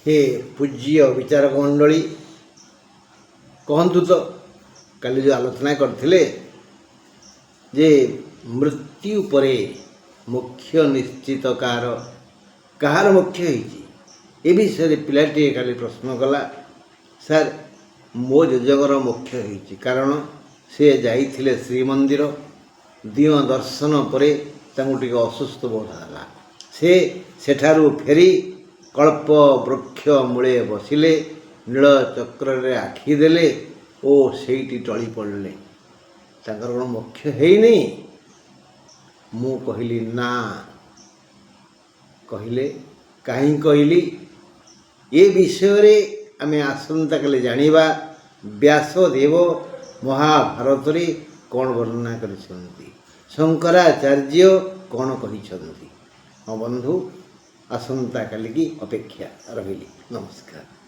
हे पूज्य विचारक मंडली कहतु तो काली जो आलोचना करथिले जे मृत्यु परे मुख्य निश्चित कहार मुख्य होइछि ए विषय पिलाटी काली प्रश्न कला। सर मो जेजगर मुख्य होइछि कारण से जाइथिले श्रीमंदिर दियो दर्शन परे तांको टिके असुस्थ बोध होला। से सेठारु फेरी कल्प वृक्ष मूले बसिले नील चक्र रे आखि देले ओ सेठी टळी पड़ले। तांकर कोन मुख्य हेई नहीं। मु कहली ना कहले कहीं कहली ए विषय रे आमे आसंता कले जानिबा व्यासदेव महाभारत रे कौन वर्णना करिसंती शंकराचार्य कौन कहिसंती। हाँ बंधु आसंता काली की अपेक्षा रहिली। नमस्कार।